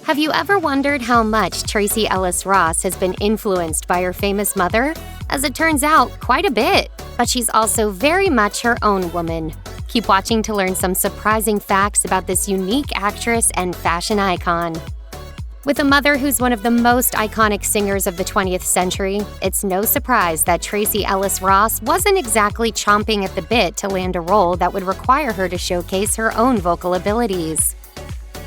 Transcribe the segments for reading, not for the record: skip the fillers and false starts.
Have you ever wondered how much Tracee Ellis Ross has been influenced by her famous mother? As it turns out, quite a bit. But she's also very much her own woman. Keep watching to learn some surprising facts about this unique actress and fashion icon. With a mother who's one of the most iconic singers of the 20th century, it's no surprise that Tracee Ellis Ross wasn't exactly chomping at the bit to land a role that would require her to showcase her own vocal abilities.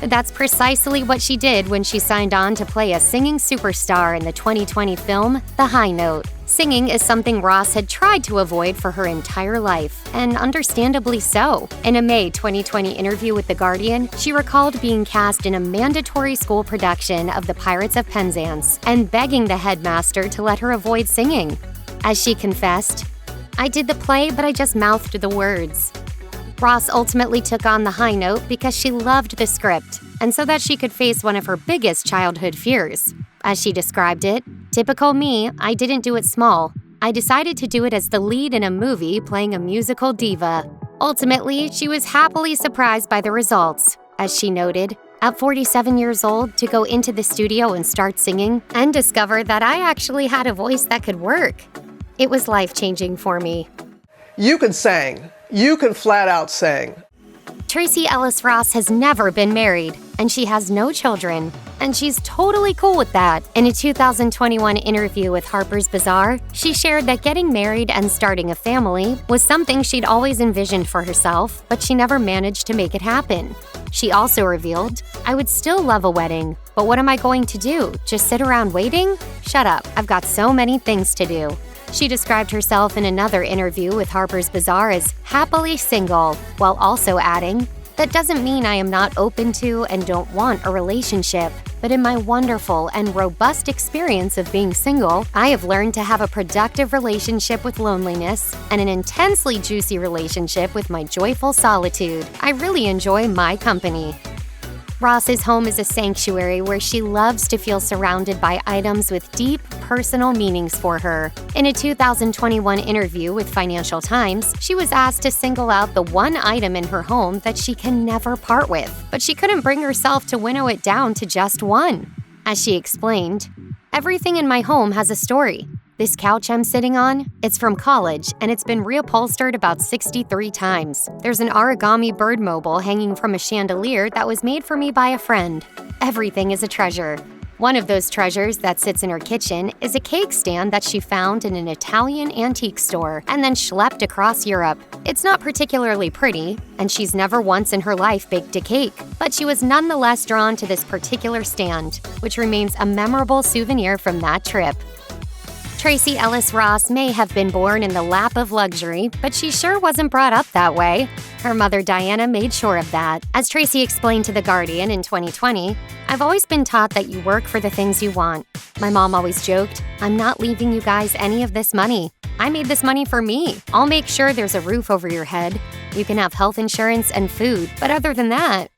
That's precisely what she did when she signed on to play a singing superstar in the 2020 film The High Note. Singing is something Ross had tried to avoid for her entire life, and understandably so. In a May 2020 interview with The Guardian, she recalled being cast in a mandatory school production of The Pirates of Penzance and begging the headmaster to let her avoid singing. As she confessed, "I did the play, but I just mouthed the words." Ross ultimately took on The High Note because she loved the script, and so that she could face one of her biggest childhood fears. As she described it, "Typical me, I didn't do it small. I decided to do it as the lead in a movie playing a musical diva." Ultimately, she was happily surprised by the results. As she noted, at 47 years old, to go into the studio and start singing and discover that I actually had a voice that could work. It was life-changing for me. You can sing. You can flat out sing. Tracee Ellis Ross has never been married, and she has no children, and she's totally cool with that. In a 2021 interview with Harper's Bazaar, she shared that getting married and starting a family was something she'd always envisioned for herself, but she never managed to make it happen. She also revealed, "I would still love a wedding, but what am I going to do? Just sit around waiting? Shut up, I've got so many things to do." She described herself in another interview with Harper's Bazaar as happily single, while also adding, "That doesn't mean I am not open to and don't want a relationship, but in my wonderful and robust experience of being single, I have learned to have a productive relationship with loneliness and an intensely juicy relationship with my joyful solitude. I really enjoy my company." Ross's home is a sanctuary where she loves to feel surrounded by items with deep, personal meanings for her. In a 2021 interview with Financial Times, she was asked to single out the one item in her home that she can never part with, but she couldn't bring herself to winnow it down to just one. As she explained, "Everything in my home has a story. This couch I'm sitting on, it's from college, and it's been reupholstered about 63 times. There's an origami bird mobile hanging from a chandelier that was made for me by a friend. Everything is a treasure." One of those treasures that sits in her kitchen is a cake stand that she found in an Italian antique store and then schlepped across Europe. It's not particularly pretty, and she's never once in her life baked a cake, but she was nonetheless drawn to this particular stand, which remains a memorable souvenir from that trip. Tracee Ellis Ross may have been born in the lap of luxury, but she sure wasn't brought up that way. Her mother Diana made sure of that. As Tracee explained to The Guardian in 2020, "I've always been taught that you work for the things you want. My mom always joked, 'I'm not leaving you guys any of this money. I made this money for me. I'll make sure there's a roof over your head. You can have health insurance and food, but other than that..."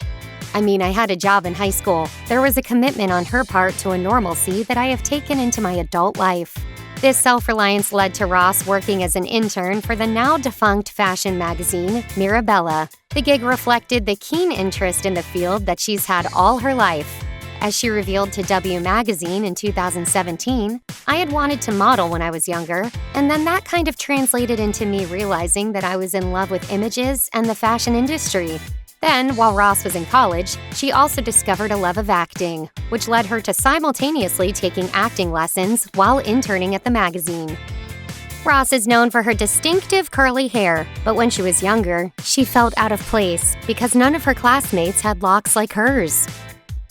I mean, I had a job in high school. There was a commitment on her part to a normalcy that I have taken into my adult life. This self-reliance led to Ross working as an intern for the now-defunct fashion magazine, Mirabella. The gig reflected the keen interest in the field that she's had all her life. As she revealed to W Magazine in 2017, "I had wanted to model when I was younger, and then that kind of translated into me realizing that I was in love with images and the fashion industry." Then, while Ross was in college, she also discovered a love of acting, which led her to simultaneously taking acting lessons while interning at the magazine. Ross is known for her distinctive curly hair, but when she was younger, she felt out of place because none of her classmates had locks like hers.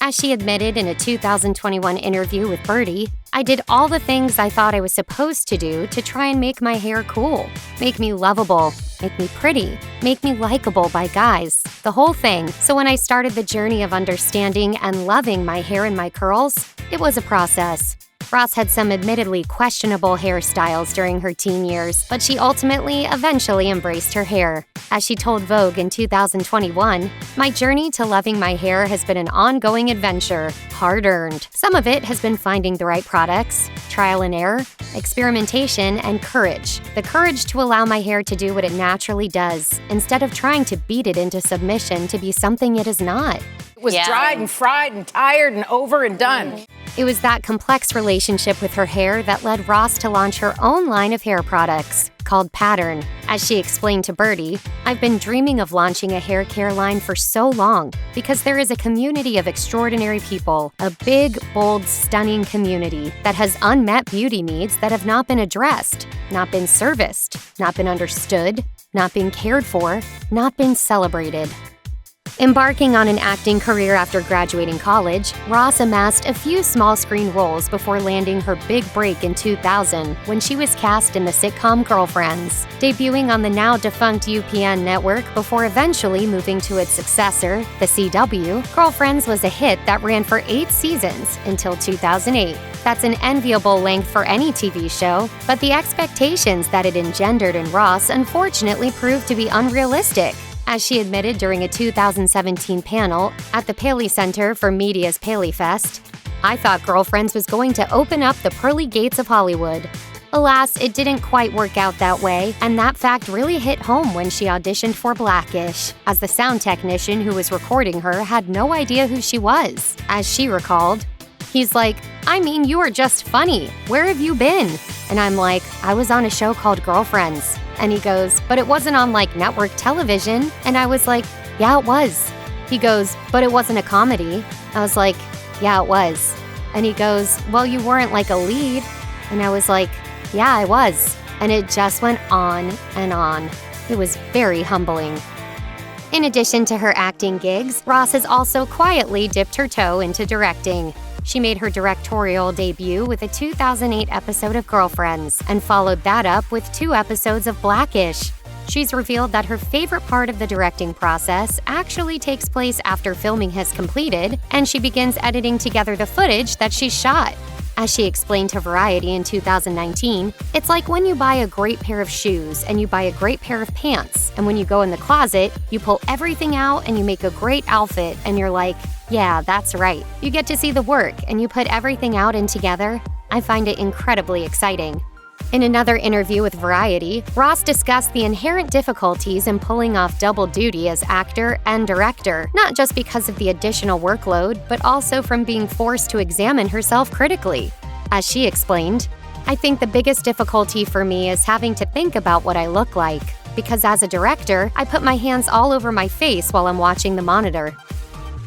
As she admitted in a 2021 interview with Birdie, "I did all the things I thought I was supposed to do to try and make my hair cool, make me lovable, make me pretty, make me likable by guys, the whole thing. So when I started the journey of understanding and loving my hair and my curls, it was a process." Ross had some admittedly questionable hairstyles during her teen years, but she ultimately eventually embraced her hair. As she told Vogue in 2021, "My journey to loving my hair has been an ongoing adventure, hard-earned. Some of it has been finding the right products, trial and error, experimentation, and courage. The courage to allow my hair to do what it naturally does, instead of trying to beat it into submission to be something it is not." It was dried and fried and tired and over and done. It was that complex relationship with her hair that led Ross to launch her own line of hair products, called Pattern. As she explained to Birdie, "I've been dreaming of launching a hair care line for so long because there is a community of extraordinary people, a big, bold, stunning community that has unmet beauty needs that have not been addressed, not been serviced, not been understood, not been cared for, not been celebrated." Embarking on an acting career after graduating college, Ross amassed a few small-screen roles before landing her big break in 2000 when she was cast in the sitcom Girlfriends. Debuting on the now-defunct UPN network before eventually moving to its successor, the CW, Girlfriends was a hit that ran for 8 seasons until 2008. That's an enviable length for any TV show, but the expectations that it engendered in Ross unfortunately proved to be unrealistic. As she admitted during a 2017 panel at the Paley Center for Media's Paley Fest, "I thought Girlfriends was going to open up the pearly gates of Hollywood. Alas, it didn't quite work out that way, and that fact really hit home when she auditioned for Blackish, as the sound technician who was recording her had no idea who she was." As she recalled, he's like, "I mean, you are just funny. Where have you been?" And I'm like, "I was on a show called Girlfriends." And he goes, "But it wasn't on like network television." And I was like, "Yeah, it was." He goes, "But it wasn't a comedy." I was like, "Yeah, it was." And he goes, "Well, you weren't like a lead." And I was like, "Yeah, I was." And it just went on and on. It was very humbling. In addition to her acting gigs, Ross has also quietly dipped her toe into directing. She made her directorial debut with a 2008 episode of Girlfriends and followed that up with 2 episodes of Blackish. She's revealed that her favorite part of the directing process actually takes place after filming has completed and she begins editing together the footage that she shot. As she explained to Variety in 2019, "It's like when you buy a great pair of shoes and you buy a great pair of pants, and when you go in the closet, you pull everything out and you make a great outfit, and you're like, yeah, that's right. You get to see the work and you put everything out and together. I find it incredibly exciting." In another interview with Variety, Ross discussed the inherent difficulties in pulling off double duty as actor and director, not just because of the additional workload, but also from being forced to examine herself critically. As she explained, "I think the biggest difficulty for me is having to think about what I look like, because as a director, I put my hands all over my face while I'm watching the monitor."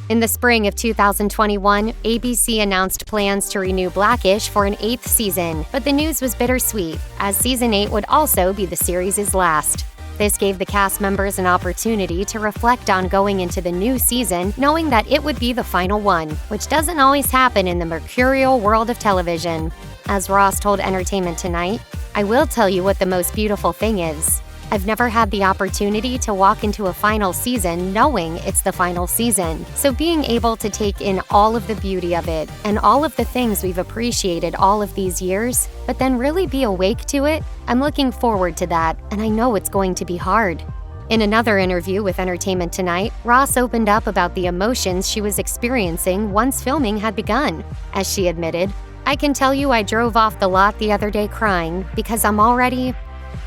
In the spring of 2021, ABC announced plans to renew Blackish for an 8th season, but the news was bittersweet, as Season 8 would also be the series' last. This gave the cast members an opportunity to reflect on going into the new season, knowing that it would be the final one, which doesn't always happen in the mercurial world of television. As Ross told Entertainment Tonight, "I will tell you what the most beautiful thing is. I've never had the opportunity to walk into a final season knowing it's the final season. So being able to take in all of the beauty of it and all of the things we've appreciated all of these years, but then really be awake to it, I'm looking forward to that, and I know it's going to be hard." In another interview with Entertainment Tonight, Ross opened up about the emotions she was experiencing once filming had begun. As she admitted, "I can tell you I drove off the lot the other day crying because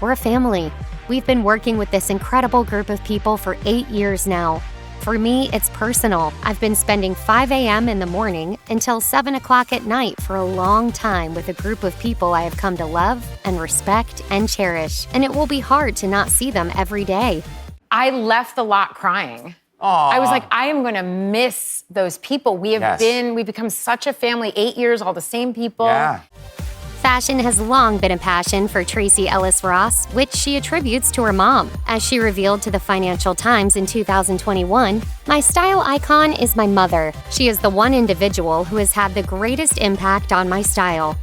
we're a family. We've been working with this incredible group of people for 8 years now. For me, it's personal. I've been spending 5 a.m. in the morning until 7 o'clock at night for a long time with a group of people I have come to love and respect and cherish, and it will be hard to not see them every day." I left the lot crying. Aww. I was like, I am going to miss those people. We've become such a family, 8 years, all the same people. Yeah. Fashion has long been a passion for Tracee Ellis Ross, which she attributes to her mom. As she revealed to the Financial Times in 2021, "My style icon is my mother. She is the one individual who has had the greatest impact on my style."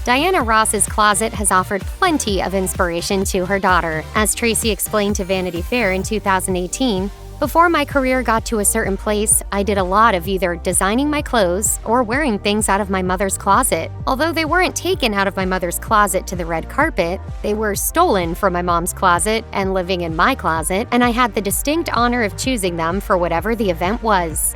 Diana Ross's closet has offered plenty of inspiration to her daughter. As Tracee explained to Vanity Fair in 2018, Before my career got to a certain place, I did a lot of either designing my clothes or wearing things out of my mother's closet. Although they weren't taken out of my mother's closet to the red carpet, they were stolen from my mom's closet and living in my closet, and I had the distinct honor of choosing them for whatever the event was.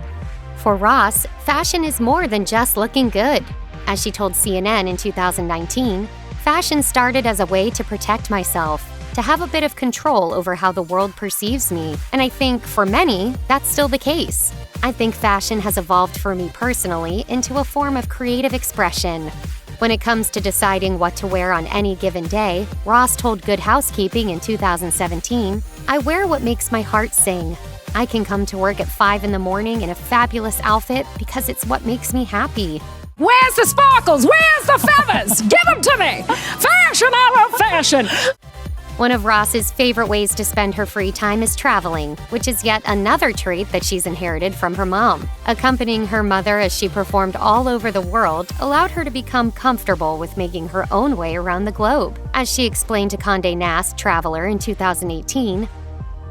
For Ross, fashion is more than just looking good. As she told CNN in 2019, fashion started as a way to protect myself, to have a bit of control over how the world perceives me, and I think, for many, that's still the case. I think fashion has evolved for me personally into a form of creative expression. When it comes to deciding what to wear on any given day, Ross told Good Housekeeping in 2017, "I wear what makes my heart sing. I can come to work at 5 in the morning in a fabulous outfit because it's what makes me happy." Where's the sparkles? Where's the feathers? Give them to me! Fashion, I love fashion! One of Ross's favorite ways to spend her free time is traveling, which is yet another trait that she's inherited from her mom. Accompanying her mother as she performed all over the world allowed her to become comfortable with making her own way around the globe. As she explained to Condé Nast Traveler in 2018,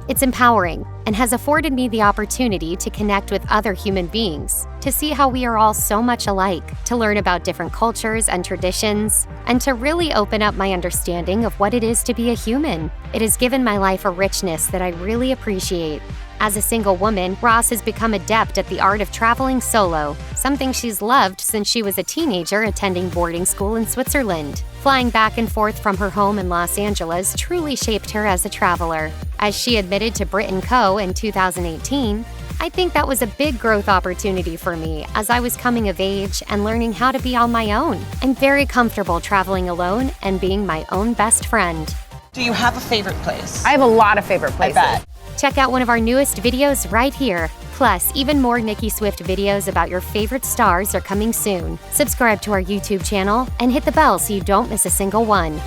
"It's empowering and has afforded me the opportunity to connect with other human beings, to see how we are all so much alike, to learn about different cultures and traditions, and to really open up my understanding of what it is to be a human. It has given my life a richness that I really appreciate." As a single woman, Ross has become adept at the art of traveling solo, something she's loved since she was a teenager attending boarding school in Switzerland. Flying back and forth from her home in Los Angeles truly shaped her as a traveler. As she admitted to Brit & Co. in 2018, "I think that was a big growth opportunity for me as I was coming of age and learning how to be on my own. I'm very comfortable traveling alone and being my own best friend." Do you have a favorite place? I have a lot of favorite places. I bet. Check out one of our newest videos right here. Plus, even more Nicki Swift videos about your favorite stars are coming soon. Subscribe to our YouTube channel and hit the bell so you don't miss a single one.